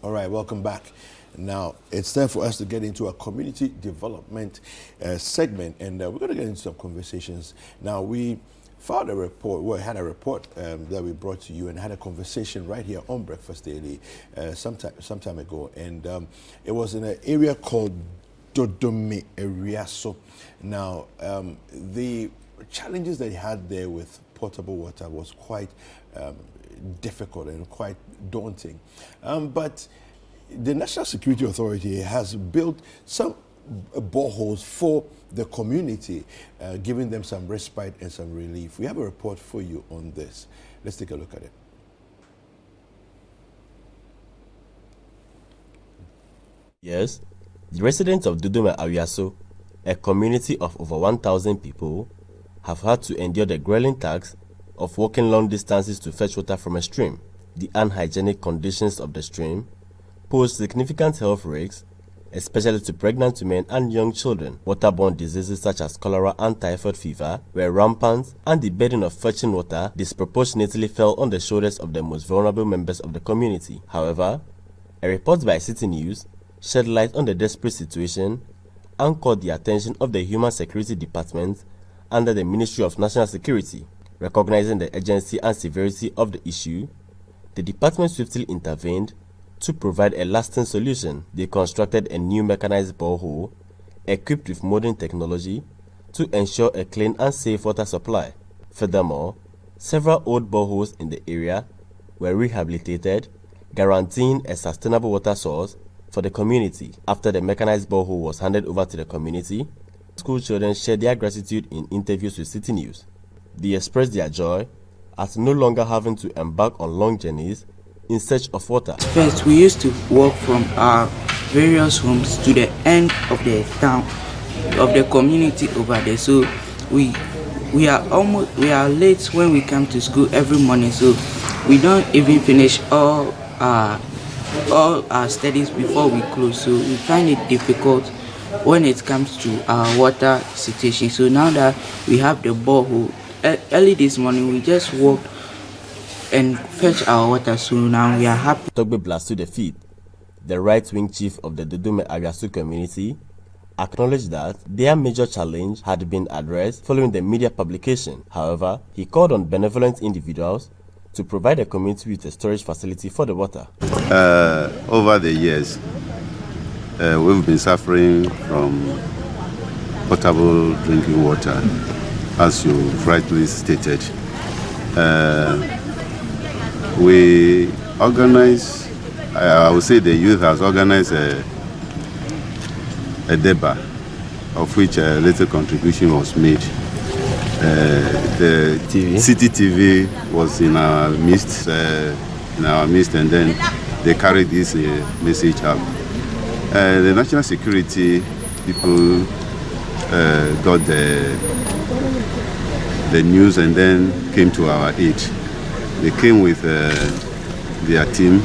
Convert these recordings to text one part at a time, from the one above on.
All right, welcome back. Now, it's time for us to get into a community development segment, and we're going to get into some conversations. Now, we filed a report, well, had a report that we brought to you and had a conversation right here on Breakfast Daily some time ago, and it was in an area called Dodome Awuiasu. Now, the challenges they had there with potable water was quite difficult and quite daunting. But the National Security Authority has built some boreholes for the community, giving them some respite and some relief. We have a report for you on this. Let's take a look at it. Yes, the residents of Dodome Awuiasu, a community of over 1,000 people, have had to endure the grueling task of walking long distances to fetch water from a stream. The unhygienic conditions of the stream pose significant health risks, especially to pregnant women and young children. Waterborne diseases such as cholera and typhoid fever were rampant, and the burden of fetching water disproportionately fell on the shoulders of the most vulnerable members of the community. However, a report by Citi News shed light on the desperate situation and caught the attention of the Human Security Department under the Ministry of National Security. Recognizing the urgency and severity of the issue, the department swiftly intervened to provide a lasting solution. They constructed a new mechanized borehole equipped with modern technology to ensure a clean and safe water supply. Furthermore, several old boreholes in the area were rehabilitated, guaranteeing a sustainable water source for the community. After the mechanized borehole was handed over to the community, school children shared their gratitude in interviews with Citi News. They expressed their joy at no longer having to embark on long journeys in search of water. First, we used to walk from our various homes to the end of the town, of the community over there. So we are late when we come to school every morning. So we don't even finish all our studies before we close. So we find it difficult when it comes to our water situation. So now that we have the borehole, early this morning we just walked and fetch our water, so now we are happy. Togbe Blast to the feet, the right-wing chief of the Dodome Awuiasu community, acknowledged that their major challenge had been addressed following the media publication. However, he called on benevolent individuals to provide the community with a storage facility for the water. Over the years, we've been suffering from potable drinking water, as you rightly stated. We organize, I would say the youth has organized a deba, of which a little contribution was made. The Citi TV was in our midst, and then they carried this message up. The national security people got the news and then came to our aid. They came with their team.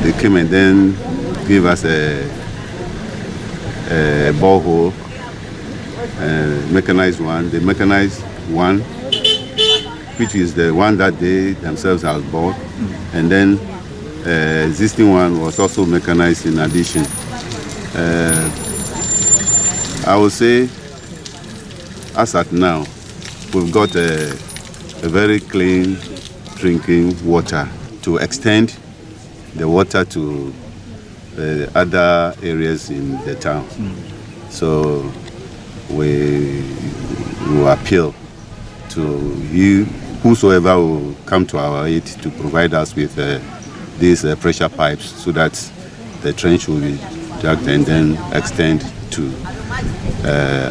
They came and then gave us a borehole, mechanized one. The mechanized one, which is the one that they themselves have bought, and then existing one was also mechanized in addition. I would say, as at now, we've got a very clean drinking water to extend the water to other areas in the town. So we will appeal to you, whosoever will come to our aid, to provide us with these pressure pipes so that the trench will be dug and then extend to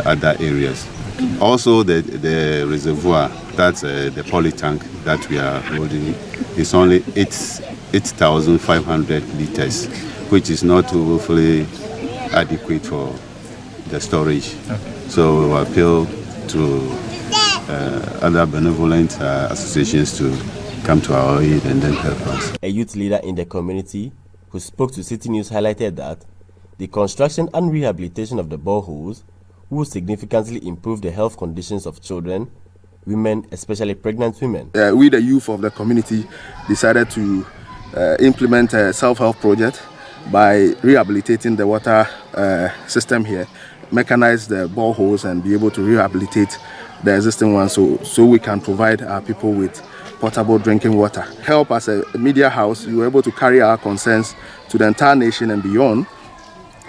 other areas. Also, the reservoir, that's the poly tank that we are holding, is only 8,500 liters, which is not fully adequate for the storage. Okay. So we appeal to other benevolent associations to come to our aid and then help us. A youth leader in the community who spoke to Citi News highlighted that the construction and rehabilitation of the boreholes will significantly improve the health conditions of children, women, especially pregnant women. We, the youth of the community, decided to implement a self-help project by rehabilitating the water system here, mechanize the boreholes and be able to rehabilitate the existing ones so we can provide our people with potable drinking water. Help as a media house, you were able to carry our concerns to the entire nation and beyond.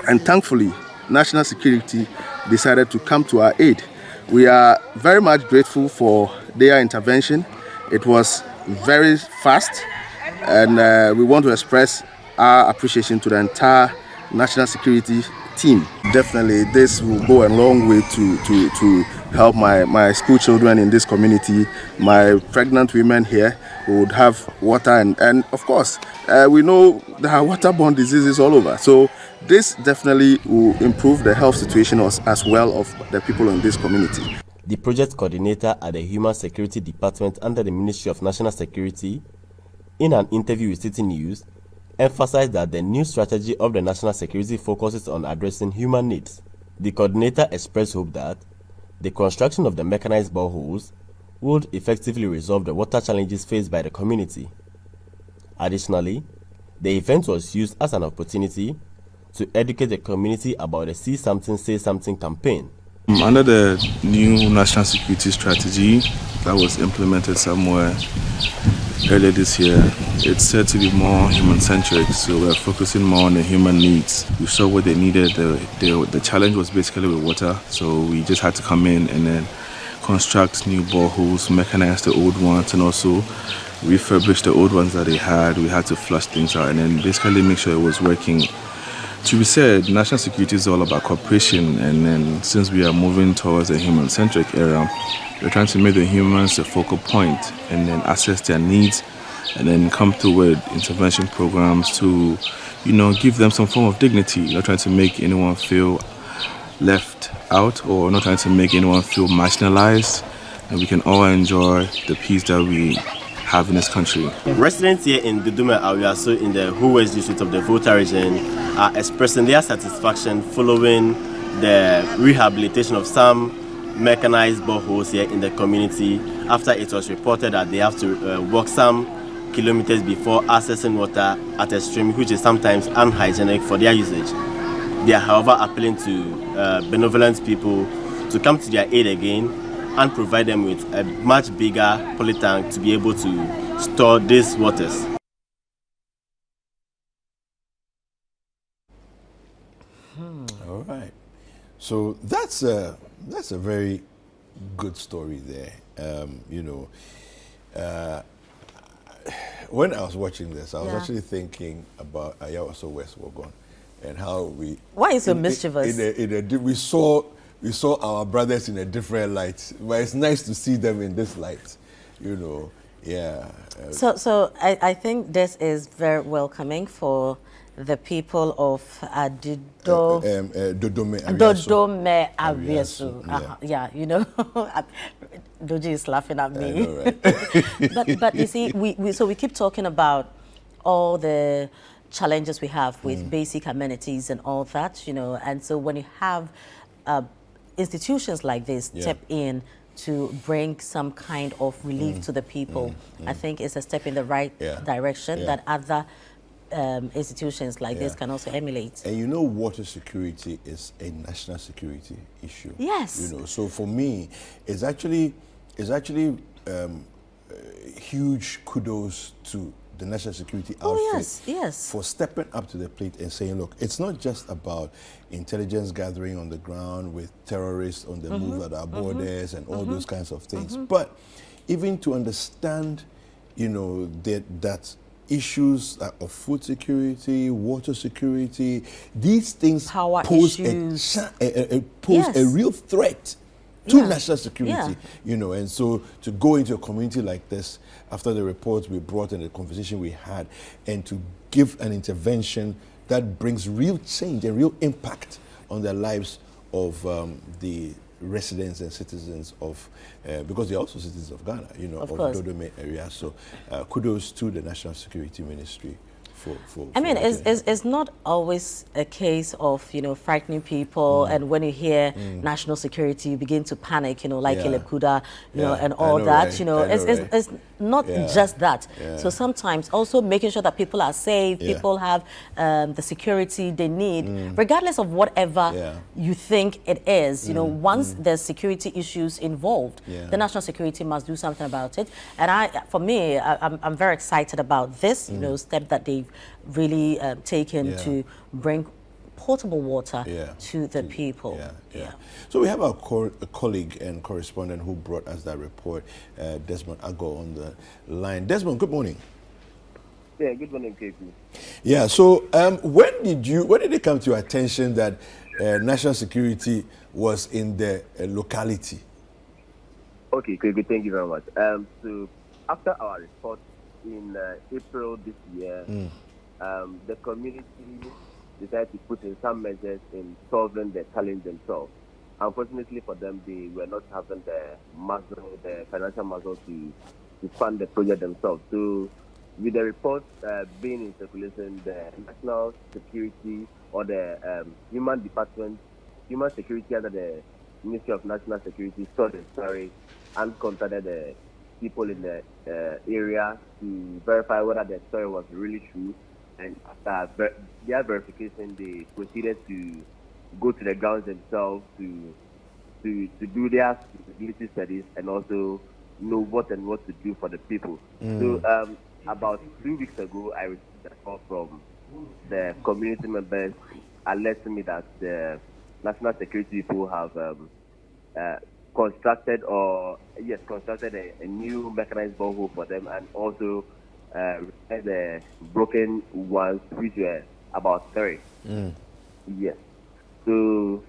And thankfully, national security decided to come to our aid. We are very much grateful for their intervention. It was very fast, and we want to express our appreciation to the entire national security team. Definitely, this will go a long way to help my school children in this community, my pregnant women here who would have water, and of course, we know there are waterborne diseases all over. So this definitely will improve the health situation as well of the people in this community. The project coordinator at the Human Security Department under the Ministry of National Security, in an interview with Citi News, emphasized that the new strategy of the national security focuses on addressing human needs. The coordinator expressed hope that the construction of the mechanized boreholes would effectively resolve the water challenges faced by the community. Additionally, the event was used as an opportunity to educate the community about the See Something, Say Something campaign. Under the new national security strategy that was implemented somewhere earlier this year, it's said to be more human-centric, so we're focusing more on the human needs. We saw what they needed. The challenge was basically with water, so we just had to come in and then construct new boreholes, mechanize the old ones, and also refurbish the old ones that they had. We had to flush things out and then basically make sure it was working. To be said, national security is all about cooperation, and then since we are moving towards a human-centric era, we're trying to make the humans the focal point and then assess their needs and then come through with intervention programs to, give them some form of dignity. Not trying to make anyone feel left out or not trying to make anyone feel marginalized, and we can all enjoy the peace that we have in this country. Residents here in Dodome Awuiasu in the West district of the Volta region are expressing their satisfaction following the rehabilitation of some mechanized boreholes here in the community after it was reported that they have to walk some kilometers before accessing water at a stream which is sometimes unhygienic for their usage. They are, however, appealing to benevolent people to come to their aid again and provide them with a much bigger poly tank to be able to store these waters. All right. So that's a very good story there. When I was watching this, I was actually thinking about Ayawaso West Wogon and how we. Why is so mischievous? We saw our brothers in a different light, but it's nice to see them in this light. Yeah. So I think this is very welcoming for the people of Dodome Awuiasu. Yeah, Doji is laughing at me. I know, right? but you see, we keep talking about all the challenges we have with basic amenities and all that, and so when you have institutions like this step in to bring some kind of relief to the people, I think it's a step in the right direction that other institutions like this can also emulate. And water security is a national security issue. Yes. So for me, it's actually huge kudos to the national security outfit for stepping up to the plate and saying, look, it's not just about intelligence gathering on the ground with terrorists on the move at our borders and all those kinds of things, but even to understand, that issues of food security, water security, these things pose a real threat to national security, and so to go into a community like this after the reports we brought and the conversation we had, and to give an intervention that brings real change and real impact on the lives of the residents and citizens of, because they're also citizens of Ghana, of Dodome area. So kudos to the National Security Ministry. I mean, it's not always a case of, frightening people, and when you hear national security, you begin to panic, like Caleb Kuda, and all that, right? not just that. So sometimes also making sure that people are safe, people have the security they need, regardless of whatever you think it is. You know, once there's security issues involved, the national security must do something about it. And for me, I'm very excited about this, you know, step that they've really taken to bring potable water to the people. So we have a colleague and correspondent who brought us that report, Desmond Ago, on the line. Desmond, good morning. Yeah, good morning, KP. Yeah, so when did it come to your attention that national security was in the locality? Okay, good. Thank you very much. So after our report in April this year, the community decided to put in some measures in solving the challenge themselves. Unfortunately for them, they were not having the financial muscle to fund the project themselves. So with the report being in circulation, the national security or the human security under the Ministry of National Security saw the story and contacted the people in the area to verify whether the story was really true. And after their verification, they proceeded to go to the grounds themselves to do their feasibility studies and also know what to do for the people. So about 2 weeks ago, I received a call from the community members alerting me that the national security people have constructed a new mechanized borehole for them, and also the broken ones, which were about 3. Yes. So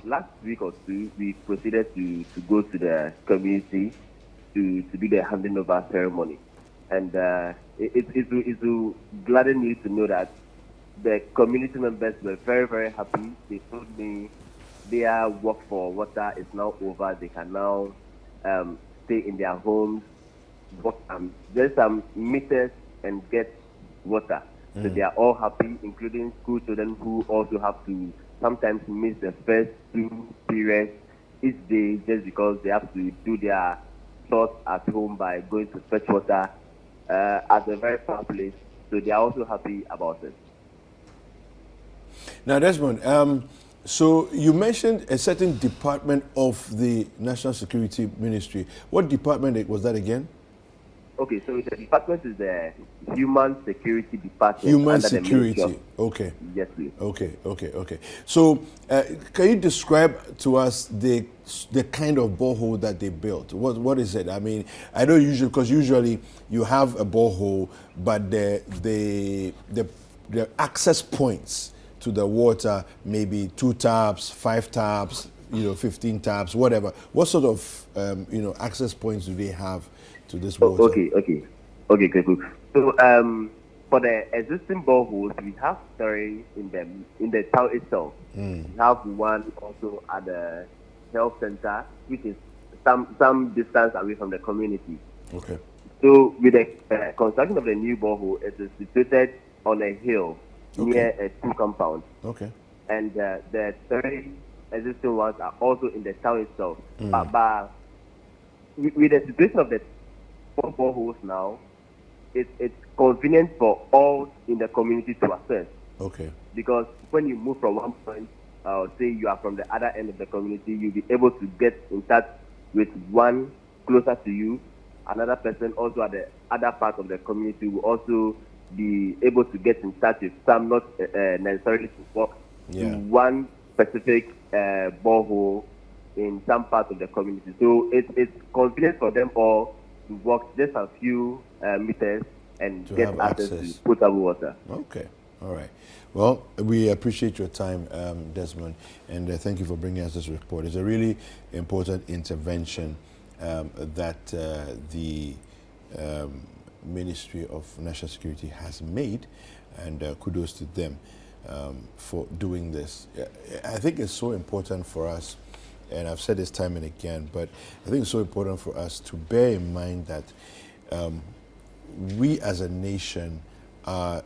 last week or two, we proceeded to go to the community to do the handing over ceremony, and it will gladden me to know that the community members were very, very happy. They told me their work for water is now over. They can now stay in their homes, there's some meters and get water. So they are all happy, including school children who also have to sometimes miss the first 2 periods each day just because they have to do their chores at home by going to fetch water at a very far place. So they are also happy about it. Now, Desmond, so you mentioned a certain department of the National Security Ministry. What department was that again? Okay, so the department is the Human Security Department. Human Security. Okay. Yes, please. Okay. So, can you describe to us the kind of borehole that they built? What is it? I mean, I know usually you have a borehole, but the access points to the water, maybe 2 taps, 5 taps, 15 taps, whatever. What sort of access points do they have to this water? Okay, good. So for the existing boreholes, we have 3 in the town itself. We have one also at the health center, which is some distance away from the community. Okay. So with the construction of the new borehole, it is situated on a hill near a 2 compound. Okay. And the 3 existing ones are also in the town itself. But with the situation of the 4 boreholes now, it's convenient for all in the community to access. Okay. Because when you move from one point, say you are from the other end of the community, you'll be able to get in touch with one closer to you. Another person also at the other part of the community will also be able to get in touch with some, not necessarily to walk to one specific borehole in some part of the community. So it's convenient for them all to walk just a few meters and to get access to potable water. Okay. All right. Well, we appreciate your time, Desmond, and thank you for bringing us this report. It's a really important intervention that the Ministry of National Security has made, and kudos to them for doing this. I think it's so important for us, and I've said this time and again, but I think it's so important for us to bear in mind that we as a nation are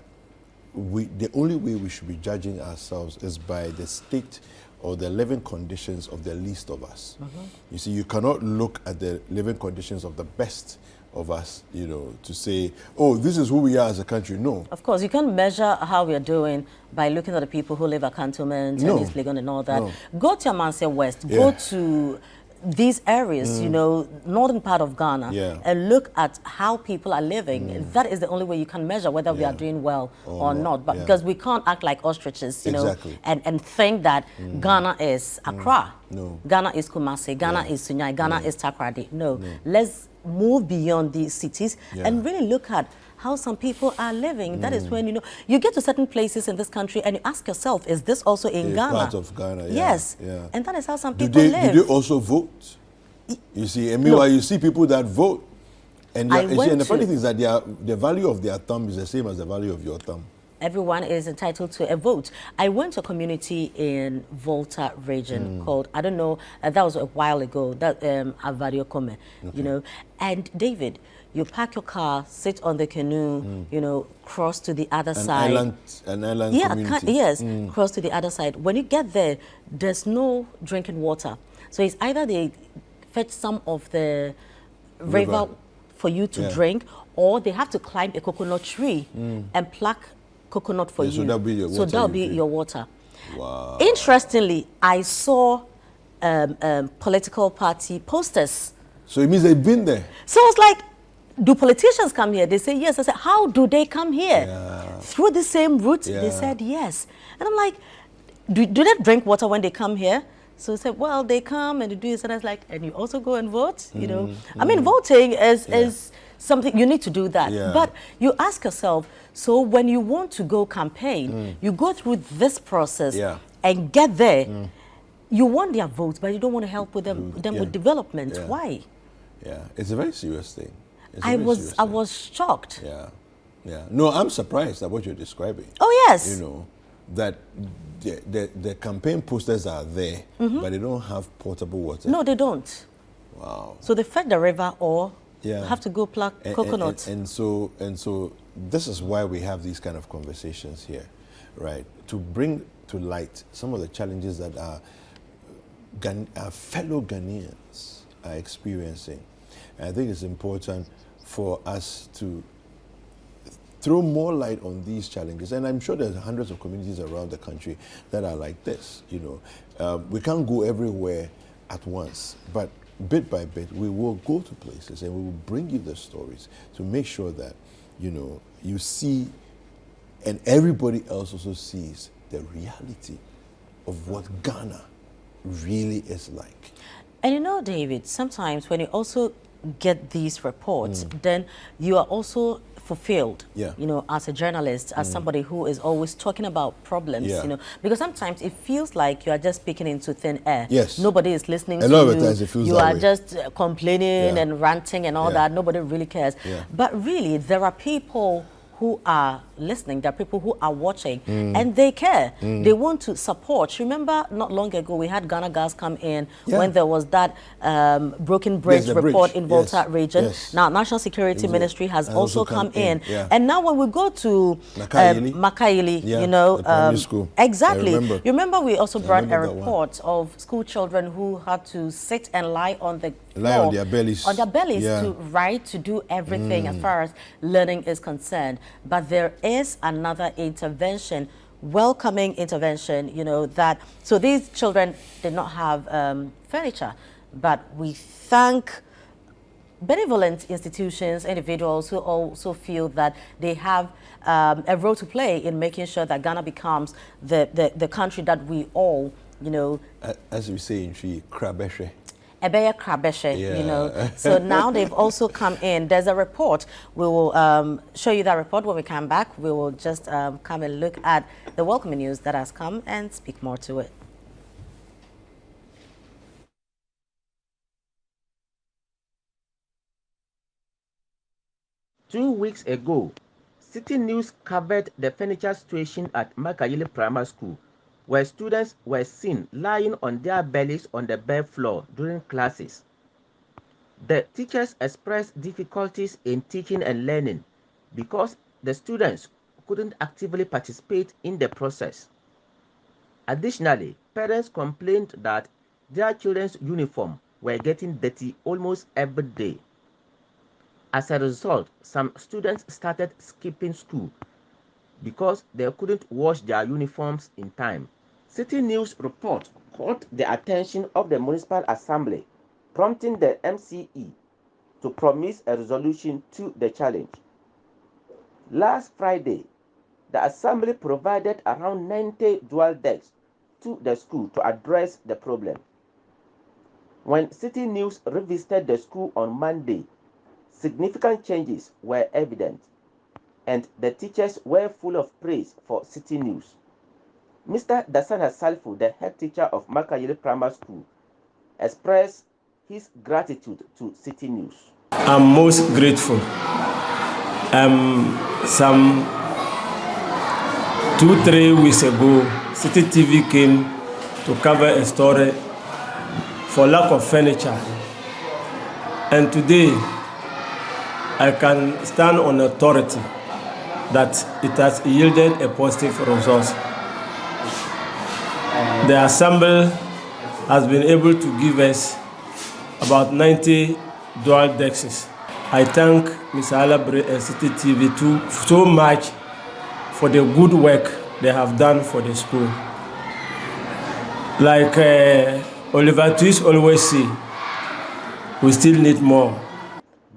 the only way we should be judging ourselves is by the state or the living conditions of the least of us. You see, you cannot look at the living conditions of the best of us, to say, oh, this is who we are as a country. No. Of course, you can't measure how we are doing by looking at the people who live at cantonment and East Legon and all that. No. Go to Amansia West, go to these areas, northern part of Ghana, and look at how people are living. That is the only way you can measure whether we are doing well or not. But because we can't act like ostriches, and think that Ghana is Accra, no. Ghana is Kumasi, Ghana is Sunyai, Ghana is Takoradi. No. Let's move beyond these cities and really look at how some people are living. That is when, you get to certain places in this country and you ask yourself, is this also in Ghana? Part of Ghana, yes. And that is how some people live. Do they also vote? You see, and meanwhile, you see people that vote. And, and the funny thing is that the value of their thumb is the same as the value of your thumb. Everyone is entitled to a vote. I went to a community in Volta region called, I don't know, that was a while ago, that Avario Kome, and David, you park your car, sit on the canoe, cross to the other side. An island community. Yes, cross to the other side. When you get there, there's no drinking water. So it's either they fetch some of the river for you to drink, or they have to climb a coconut tree and pluck coconut for you. So that'll be your water. So that'll be your water. Wow. Interestingly, I saw political party posters. So it means they've been there. So it's like, do politicians come here? They say yes. I said, how do they come here? Through the same route? They said yes. And I'm like, do they drink water when they come here? So they said, well, they come and they do this. And I was like, and you also go and vote? I mean, voting is something, you need to do that. But you ask yourself, so when you want to go campaign, you go through this process and get there. You want their votes, but you don't want to help with them with development. Why? Yeah, it's a very serious thing. I was shocked. No, I'm surprised at what you're describing. Oh, yes. That the campaign posters are there, but they don't have potable water. No, they don't. Wow. So they fed the river or have to go pluck coconuts. And so this is why we have these kind of conversations here, right? To bring to light some of the challenges that our fellow Ghanaians are experiencing. And I think it's important for us to throw more light on these challenges. And I'm sure there's hundreds of communities around the country that are like this. We can't go everywhere at once, but bit by bit, we will go to places and we will bring you the stories to make sure that, you see and everybody else also sees the reality of what Ghana really is like. And David, sometimes when you also get these reports, then you are also fulfilled, as a journalist, as somebody who is always talking about problems, because sometimes it feels like you are just speaking into thin air. Yes. Nobody is listening to you. A lot of times it feels you that are way. just complaining and ranting and all that. Nobody really cares. But really, there are people who are listening, there are people who are watching, and they care. They want to support. Remember, not long ago, we had Ghana Gas come in when there was that broken bridge report in Volta region. Now, National Security Ministry has also come in. And now when we go to Makaili, primary school. Exactly. You remember we also brought a report of school children who had to sit and lie on the floor, on their bellies. To write, to do everything as far as learning is concerned. But there is another intervention, welcoming intervention, so these children did not have furniture, but we thank benevolent institutions, individuals who also feel that they have a role to play in making sure that Ghana becomes the country that we all, as we say in Tree, Krabeshe. Ebeya Krabeshe, So now they've also come in. There's a report. We will show you that report when we come back. We will just come and look at the welcoming news that has come and speak more to it. Two weeks ago, Citi News covered the furniture situation at Makayili Primary School, where students were seen lying on their bellies on the bare floor during classes. The teachers expressed difficulties in teaching and learning because the students couldn't actively participate in the process. Additionally, parents complained that their children's uniform were getting dirty almost every day. As a result, some students started skipping school because they couldn't wash their uniforms in time. City News report caught the attention of the Municipal Assembly, prompting the MCE to promise a resolution to the challenge. Last Friday, the Assembly provided around 90 dual decks to the school to address the problem. When City News revisited the school on Monday, significant changes were evident, and the teachers were full of praise for City News. Mr. Dasana Salfu, the head teacher of Makayele Primary School, expressed his gratitude to City News. I'm most grateful. Some 2-3 weeks ago, City TV came to cover a story for lack of furniture. And today, I can stand on authority that it has yielded a positive result. The Assembly has been able to give us about 90 dual desks. I thank Mr. Alabre and City TV so much for the good work they have done for the school. Like Oliver Twist always say, we still need more.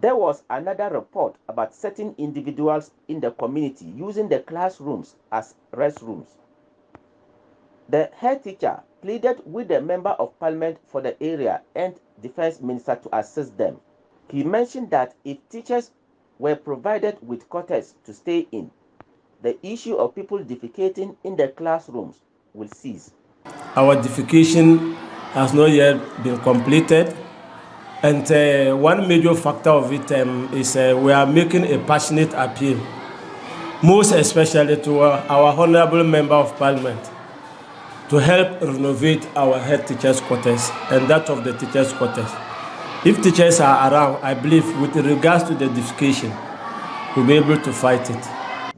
There was another report about certain individuals in the community using the classrooms as restrooms. The head teacher pleaded with the Member of Parliament for the area and Defense Minister to assist them. He mentioned that if teachers were provided with quarters to stay in, the issue of people defecating in the classrooms will cease. Our defecation has not yet been completed, and one major factor of it is we are making a passionate appeal, most especially to our Honourable Member of Parliament, to help renovate our head teachers' quarters and that of the teachers' quarters. If teachers are around, I believe with regards to the defecation, we'll be able to fight it.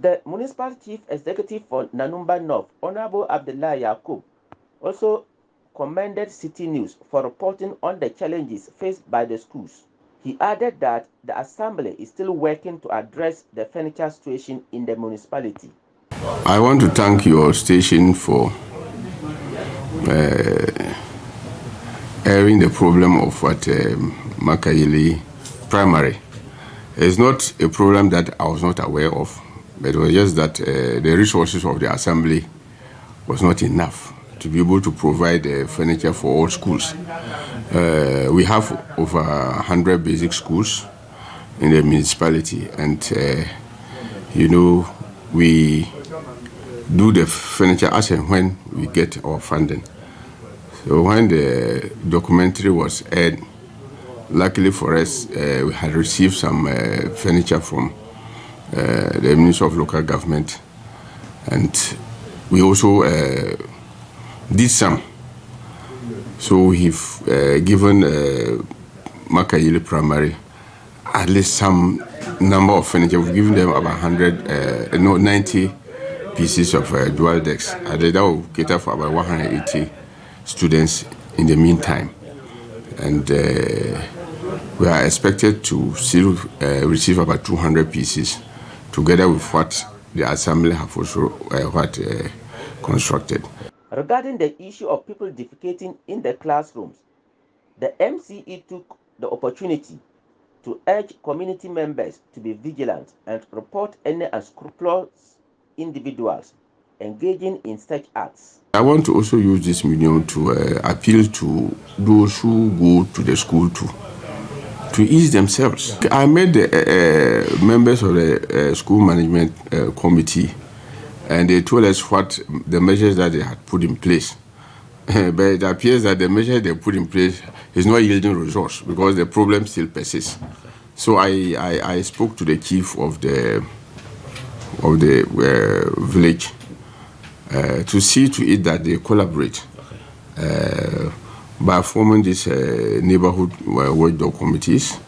The Municipal Chief Executive for Nanumba North, Honorable Abdullah Yakub, also commended City News for reporting on the challenges faced by the schools. He added that the Assembly is still working to address the furniture situation in the municipality. I want to thank your station for airing the problem of what Makayele Primary. It's not a problem that I was not aware of, but it was just that the resources of the Assembly was not enough to be able to provide furniture for all schools. We have over 100 basic schools in the municipality, and we do the furniture as and when we get our funding. So when the documentary was aired, luckily for us, we had received some furniture from the Ministry of Local Government, and we also did some. So we've given Makayele Primary at least some number of furniture. We've given them about 90 pieces of dual decks. That will cater for about 180 students in the meantime. And we are expected to still receive about 200 pieces, together with what the Assembly have also constructed. Regarding the issue of people defecating in the classrooms, the MCE took the opportunity to urge community members to be vigilant and report any unscrupulous individuals engaging in such acts. I want to also use this medium to appeal to those who go to the school to ease themselves. I met the members of the school management committee, and they told us what the measures that they had put in place. But it appears that the measure they put in place is not yielding results because the problem still persists. So I spoke to the chief of the village to see to it that they collaborate by forming these neighborhood watchdog committees.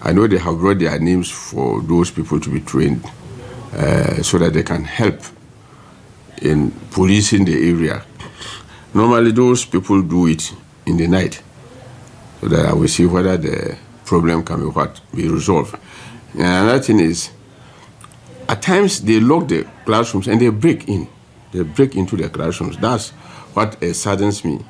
I know they have brought their names for those people to be trained so that they can help in policing the area. Normally those people do it in the night, so that I will see whether the problem can be resolved. And another thing is, at times they lock the classrooms and they break in. They break into the classrooms. That's what saddens me.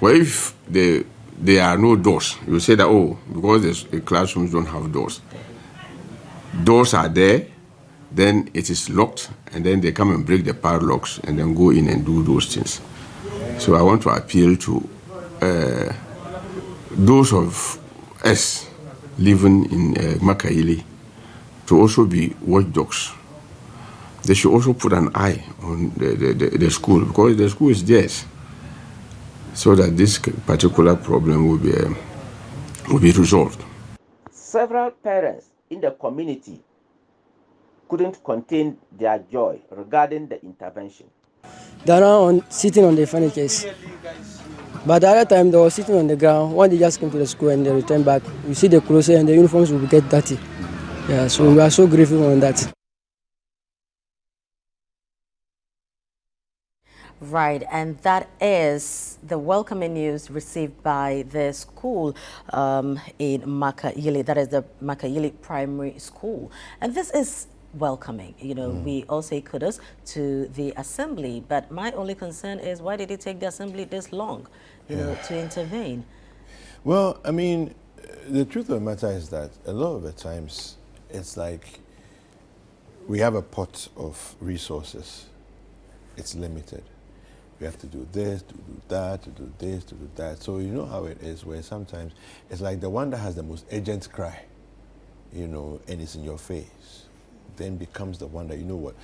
Well, if there are no doors, you say that, oh, because the classrooms don't have doors. Doors are there, then it is locked, and then they come and break the padlocks and then go in and do those things. So I want to appeal to those of us living in Makayili to also be watchdogs. They should also put an eye on the school, because the school is theirs, so that this particular problem will be resolved. Several parents in the community couldn't contain their joy regarding the intervention. They are now sitting on the furnitures. But the other time they were sitting on the ground. One day just came to the school and they returned back. You see the clothes and the uniforms will get dirty. Yeah, so we are so grateful on that. Right, and that is the welcoming news received by the school in Makayili. That is the Makayili Primary School. And this is welcoming. You know, we all say kudos to the assembly, but my only concern is, why did it take the assembly this long, you know, to intervene? Well, I mean, the truth of the matter is that a lot of the times it's like we have a pot of resources. It's limited. We have to do this, to do that, to do this, to do that. So you know how it is, where sometimes it's like the one that has the most urgent cry, you know, and it's in your face, then becomes the one that, you know what,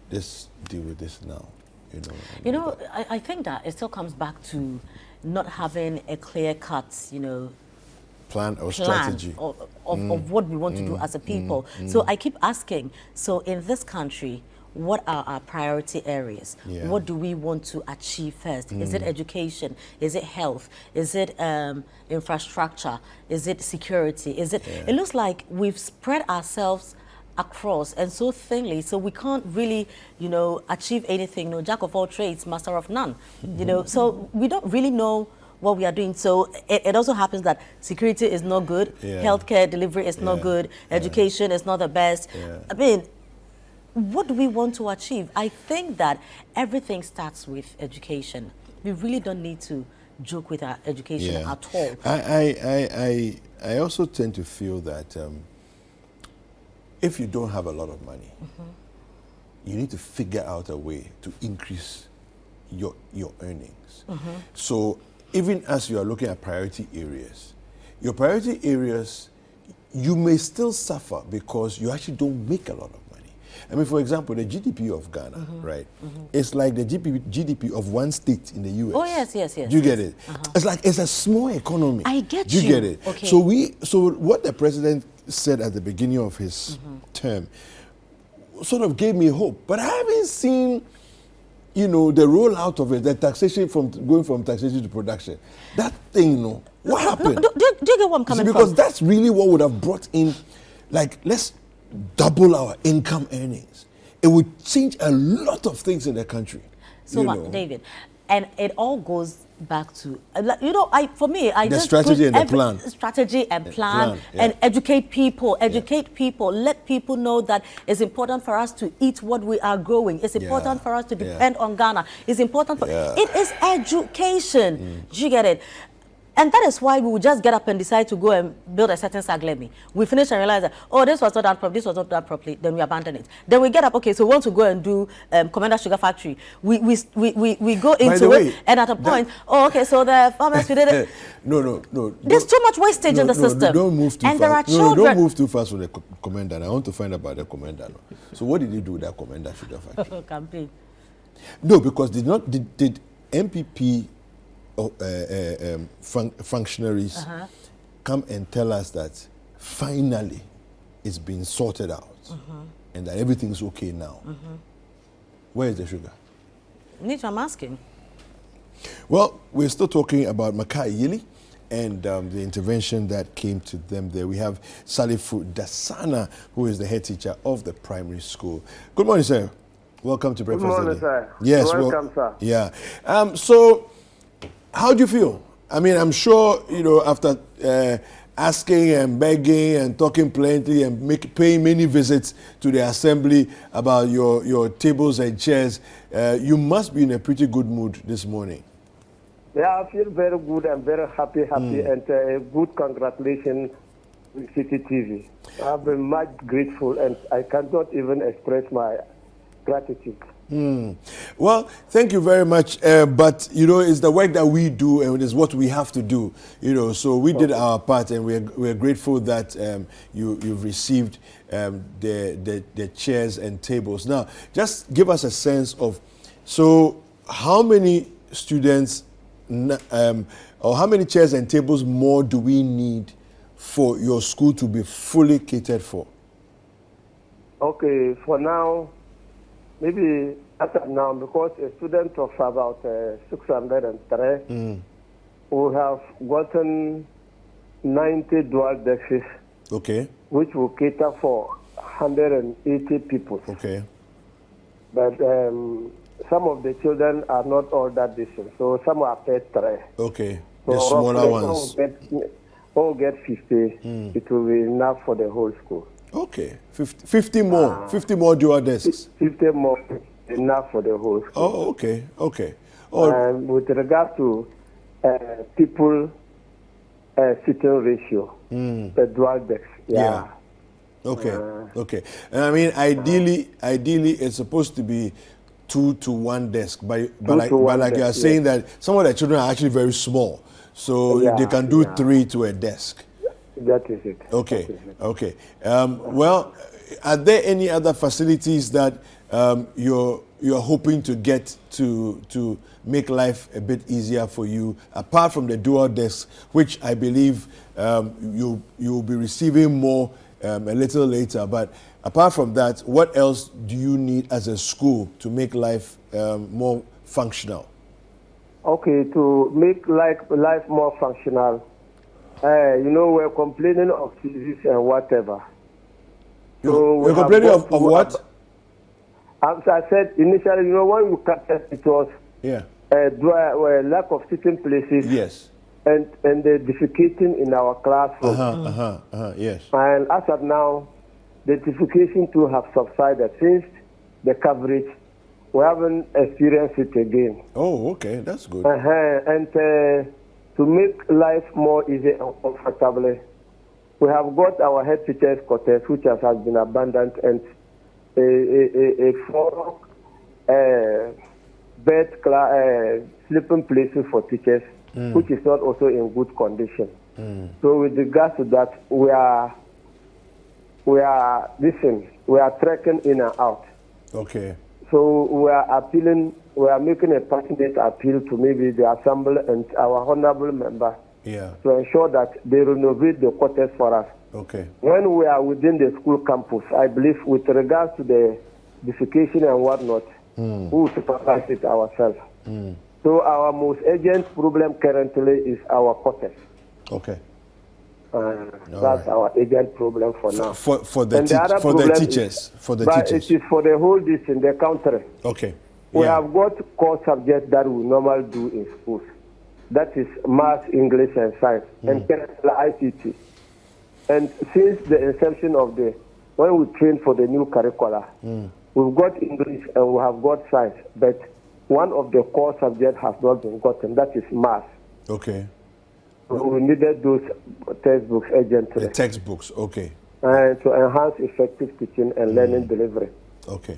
let's deal with this now, you know. You know, I think that it still comes back to not having a clear-cut, you know, plan or strategy of what we want to do as a people. So I keep asking, so in this country, what are our priority areas? What do we want to achieve first? Is it education? Is it health? Is it infrastructure? Is it security? Is it? It looks like we've spread ourselves across and so thinly, so we can't really, you know, achieve anything. No, jack of all trades, master of none. You know, so we don't really know what we are doing. So it also happens that security is not good, healthcare delivery is not good, education is not the best. I mean, what do we want to achieve? I think that everything starts with education. We really don't need to joke with our education at all. I also tend to feel that if you don't have a lot of money, you need to figure out a way to increase your earnings. So even as you are looking at priority areas, your priority areas, you may still suffer because you actually don't make a lot of money. I mean, for example, the GDP of Ghana, right? It's like the GDP of one state in the US. Oh, yes, yes, yes. Do you get it? It's like, it's a small economy. I get Do you get it? Okay. So what the president said at the beginning of his term sort of gave me hope. But I haven't seen, you know, the rollout of it, the taxation going from taxation to production. That thing, you know, what happened? Do you get what I'm coming from? Because that's really what would have brought in, like, let's double our income earnings. It would change a lot of things in the country. So, David, and it all goes back to, you know, for me, I the just strategy and the plan. Strategy and plan, and educate people. Educate people. Let people know that it's important for us to eat what we are growing. It's important for us to depend on Ghana. It's important for it is education. Do you get it? And that is why we would just get up and decide to go and build a certain saglemi. We finish and realize that, oh, this was not done properly, this was not done properly, then we abandon it. Then we get up, okay, so we want to go and do Commander Sugar Factory. We go into it, and at a point, oh, okay, so the farmers, we did it. No. There's too much wastage in the system. Don't move too fast. There are children. Don't move too fast with the Commander. I want to find about the Commander. So what did you do with that Commander Sugar Factory? Campaign. No, because did MPP functionaries come and tell us that finally it's been sorted out and that everything's okay now. Where is the sugar? I'm asking. Well, we're still talking about Makayili and the intervention that came to them there. We have Salifu Dasana, who is the head teacher of the primary school. Good morning, sir. Welcome to Breakfast. Good morning, sir. Yes, welcome, sir. Yeah. So, how do you feel? I mean, I'm sure, you know, after asking and begging and talking plenty and paying many visits to the assembly about your tables and chairs. You must be in a pretty good mood this morning. Yeah, I feel very good. I'm very happy, and a good congratulations with Citi TV. I've been much grateful, and I cannot even express my gratitude. Well, thank you very much. But it's the work that we do, and it's what we have to do. So we did our part, and we're grateful that you've received the chairs and tables. Now, just give us a sense of how many students. Or how many chairs and tables more do we need for your school to be fully catered for? Okay, for now, maybe as of now, because a student of about 603, we have gotten 90 dual desks, which will cater for 180 people. Okay. But some of the children are not all that decent, so some are paid 3. Okay, so the smaller ones. All get 50. It will be enough for the whole school. Okay, 50 more. 50 more dual desks. 50 more enough for the whole school. Oh, okay. And with regard to people sitting ratio, the dual desks, yeah. Okay. And I mean, ideally, it's supposed to be 2 to 1 desk, but like you are saying that some of the children are actually very small, so they can do 3 to a desk. That is it. Okay. Well, are there any other facilities that you're hoping to get to make life a bit easier for you, apart from the dual desks, which I believe you'll be receiving more a little later, but apart from that, what else do you need as a school to make life more functional? Okay, to make life more functional, we're complaining of disease and whatever. You're complaining of what? As I said initially, when we started, it was lack of sitting places. Yes. And the defecating in our classroom. Yes. And as of now, the defecation too have subsided since the coverage. We haven't experienced it again. Oh, okay, that's good. And to make life more easy and comfortable, we have got our head teachers' quarters, which has been abandoned, and a 4 bed sleeping places for teachers, which is not also in good condition. So with regards to that, we are trekking in and out. Okay. So we are making a passionate appeal to maybe the Assembly and our honorable member to ensure that they renovate the quarters for us. Okay. When we are within the school campus, I believe with regards to the defecation and whatnot, we will supervise it ourselves. So our most urgent problem currently is our quarters. Okay. That's our urgent problem for now. For the teachers. But it is for the whole in the country. Okay. We have got core subjects that we normally do in schools. That is Maths, English, and Science, and ICT. And since the inception of when we train for the new curricula, we've got English and we have got Science, but one of the core subjects has not been gotten. That is Maths. Okay. So we needed those textbooks urgently. The textbooks, okay. And to enhance effective teaching and learning delivery. Okay.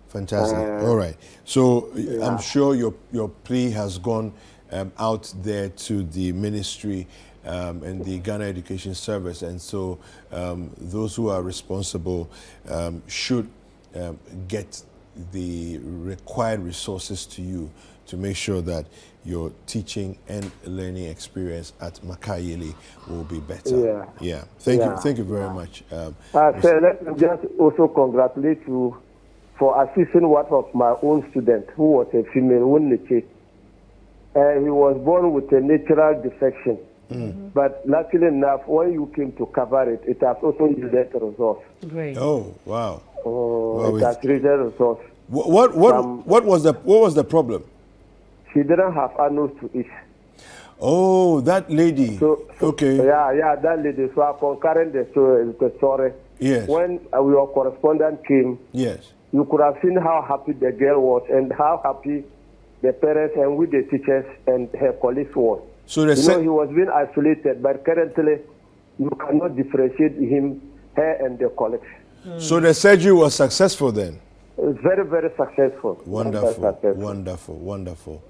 Fantastic. All right. So I'm sure your plea has gone out there to the ministry and the Ghana Education Service, and so those who are responsible should get the required resources to you to make sure that your teaching and learning experience at Makayele will be better. Thank you very much. So let me just also congratulate you for assisting one of my own students who was a female, Wunniche. He was born with a natural defection. But luckily enough, when you came to cover it, it has also yielded results. Great. Oh, wow. It has yielded results. What was the problem? She didn't have anus to eat. Oh, that lady. Okay. Yeah, that lady. So I'm concurring the story. Yes. When our correspondent came, yes, you could have seen how happy the girl was and how happy the parents and with the teachers and her colleagues was. So they he was being isolated, but currently you cannot differentiate her and the colleagues. So the surgery was successful then? It's very, very successful. Wonderful, wonderful.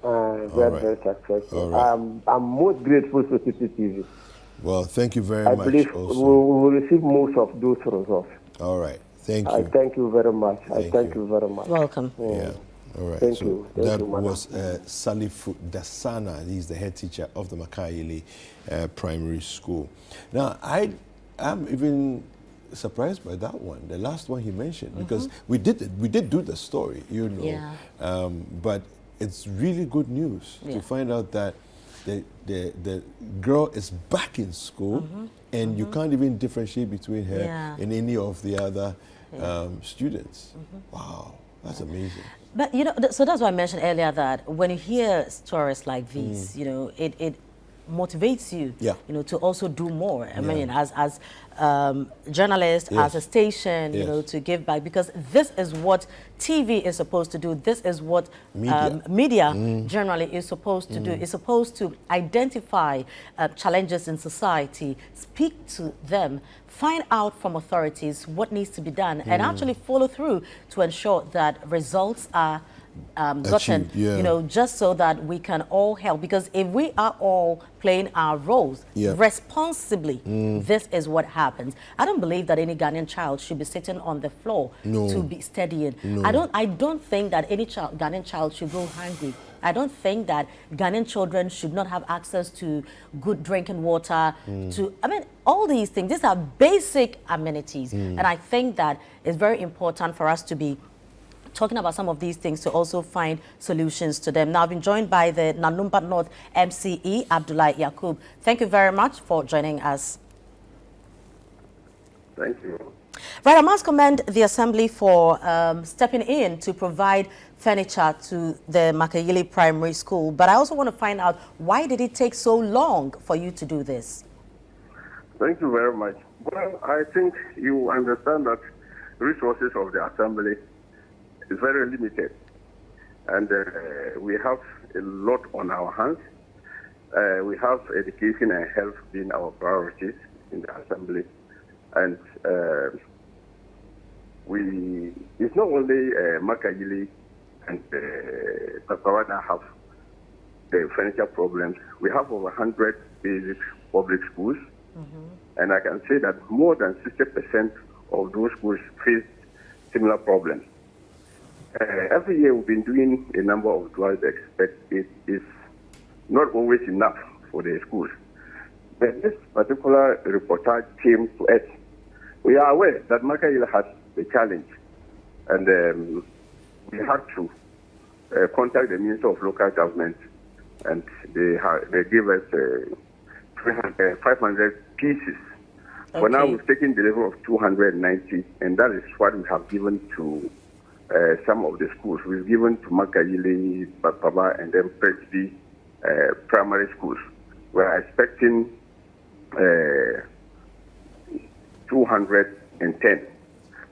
Very successful. I'm most grateful to CCTV. Well, thank you very much. I believe also. we will receive most of those results. All right. Thank you. I thank you very much. Thank you very much. Welcome. Yeah. All right. Thank you. That was Salifu Dasana. He's the head teacher of the Makayele Primary School. Now, I'm even surprised by that one, the last one he mentioned, because we did do the story, but it's really good news to find out that the girl is back in school, and you can't even differentiate between her and any of the other students. Wow, that's amazing. But so that's why I mentioned earlier that when you hear stories like these, it motivates you, to also do more. I mean, as journalists, as a station, to give back, because this is what TV is supposed to do. This is what media generally is supposed to do. It's supposed to identify challenges in society, speak to them, find out from authorities what needs to be done, and actually follow through to ensure that results are gotten, just so that we can all help. Because if we are all playing our roles responsibly, this is what happens. I don't believe that any Ghanaian child should be sitting on the floor to be studying. I don't think that any Ghanaian child should go hungry. I don't think that Ghanaian children should not have access to good drinking water, all these things. These are basic amenities. And I think that it's very important for us to be talking about some of these things to also find solutions to them. Now, I've been joined by the Nanumba North MCE, Abdullah Yakub. Thank you very much for joining us. Thank you. Right, I must commend the Assembly for stepping in to provide furniture to the Makayele Primary School. But I also want to find out, why did it take so long for you to do this? Thank you very much. Well, I think you understand that resources of the Assembly is very limited, and we have a lot on our hands. We have education and health being our priorities in the Assembly, and it's not only Makayele and Papawana have the furniture problems. We have over 100 basic public schools, and I can say that more than 60% of those schools face similar problems. Every year we've been doing a number of dual decks, but it is not always enough for the schools. But this particular reportage came to us. We are aware that Makayele has a challenge, and we had to contact the Minister of Local Government, and they gave us 500 pieces. For now, we've taken delivery of 290, and that is what we have given to some of the schools. We've given to Makayele, Bapaba, and then Presby primary schools. We're expecting 210.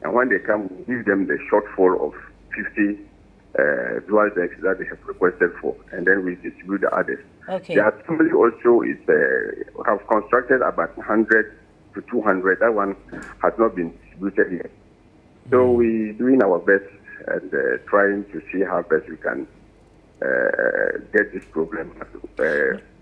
And when they come, we give them the shortfall of 50 dual decks that they have requested for, and then we distribute the others. The Assembly also is have constructed about 100 to 200. That one has not been distributed yet. So we're doing our best and trying to see how best we can get this problem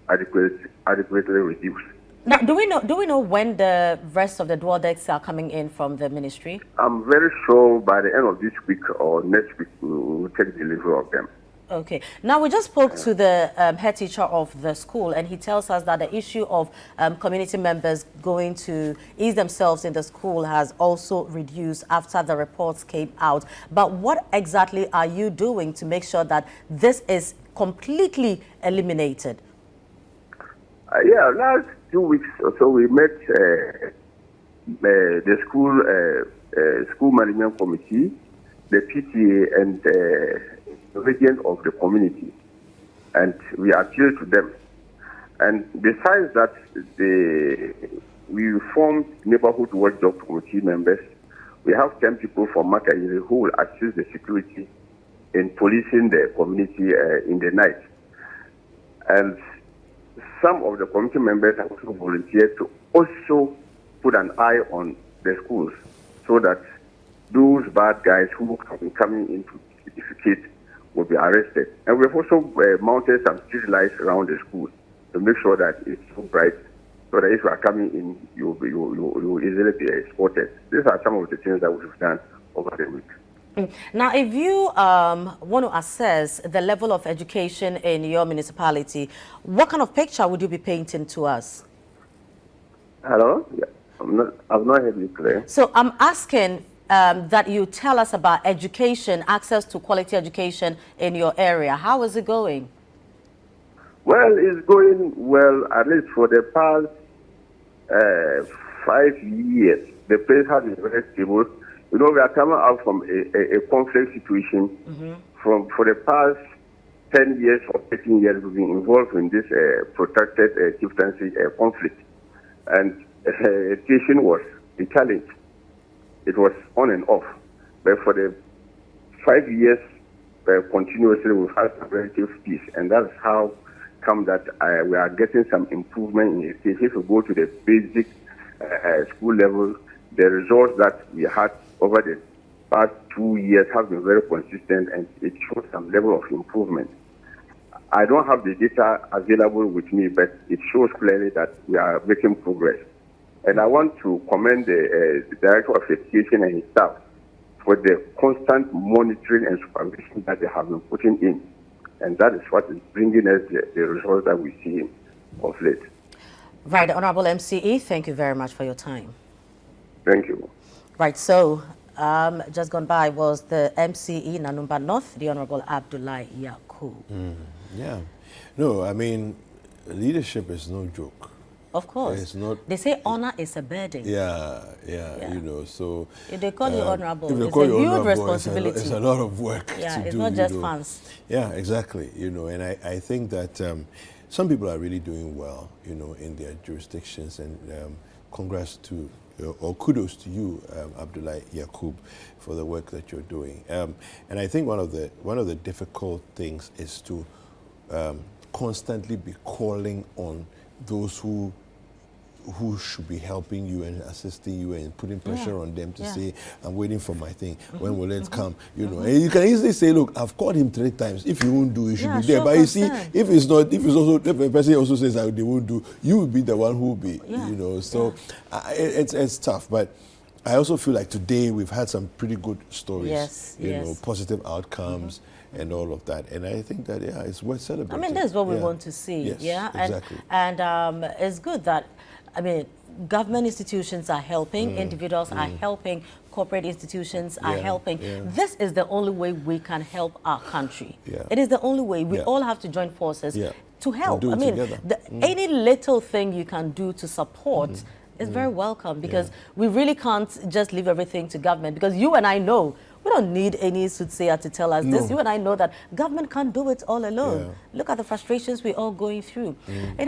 adequately reduced. Now, do we know when the rest of the dual decks are coming in from the ministry? I'm very sure by the end of this week or next week we will take delivery of them. Okay. Now, we just spoke to the head teacher of the school, and he tells us that the issue of community members going to ease themselves in the school has also reduced after the reports came out. But what exactly are you doing to make sure that this is completely eliminated? Last 2 weeks or so, we met the school management committee, the PTA, and the regent of the community, and we appealed to them. And besides that, we formed neighborhood watchdog committee members. We have 10 people from Makayiri who will assist the security in policing the community in the night. And some of the committee members have also volunteered to also put an eye on the schools so that those bad guys who have been coming in to defecate will be arrested. And we've also mounted some street lights around the schools to make sure that it's so bright so that if you are coming in, you will easily be spotted. These are some of the things that we've done over the week. Now, if you want to assess the level of education in your municipality, what kind of picture would you be painting to us? Hello? Yeah. I've not heard you clear. So I'm asking that you tell us about education, access to quality education in your area. How is it going? Well, it's going well, at least for the past 5 years. The place has been very stable. You know, we are coming out from a conflict situation. For the past 10 years or 15 years, we've been involved in this protracted chieftaincy conflict. And education was a challenge. It was on and off. But for the 5 years, continuously, we've had some relative peace. And that's how come that we are getting some improvement in education. If we go to the basic school level, the results that we had over the past 2 years have been very consistent, and it shows some level of improvement. I don't have the data available with me, but it shows clearly that we are making progress. And I want to commend the Director of Education and his staff for the constant monitoring and supervision that they have been putting in. And that is what is bringing us the results that we see of late. Right, Honorable MCE, thank you very much for your time. Thank you. Right, so just gone by was the MCE Nanumba North, the Honorable Abdullahi Yakub. Yeah. No, I mean, leadership is no joke. Of course. It's not. They say honor is a burden. Yeah, you know, so. If they call you honorable, if they it's call a you huge responsibility. It's a lot of work yeah, to do. it's not just you know. fans. Yeah, exactly. You know, and I think that some people are really doing well, you know, in their jurisdictions, and congrats to, or kudos to you, Abdullahi Yakub, for the work that you're doing. And I think one of the difficult things is to constantly be calling on those who should be helping you and assisting you and putting pressure on them to say, I'm waiting for my thing. When will it come? You know, and you can easily say, look, I've called him 3 times. If he won't do, he should be there. But you see, if a person also says that they won't do, you will be the one who will be, you know. So it's tough. But I also feel like today we've had some pretty good stories, you know, positive outcomes and all of that. And I think that, it's worth celebrating. I mean, that's what we want to see. Yes, exactly. And it's good that, I mean, government institutions are helping, individuals are helping, corporate institutions are helping. This is the only way we can help our country. It is the only way. We all have to join forces to help. I mean, any little thing you can do to support is very welcome, because we really can't just leave everything to government, because you and I know we don't need any soothsayer to tell us this. You and I know that government can't do it all alone. Look at the frustrations we're all going through. Anyway,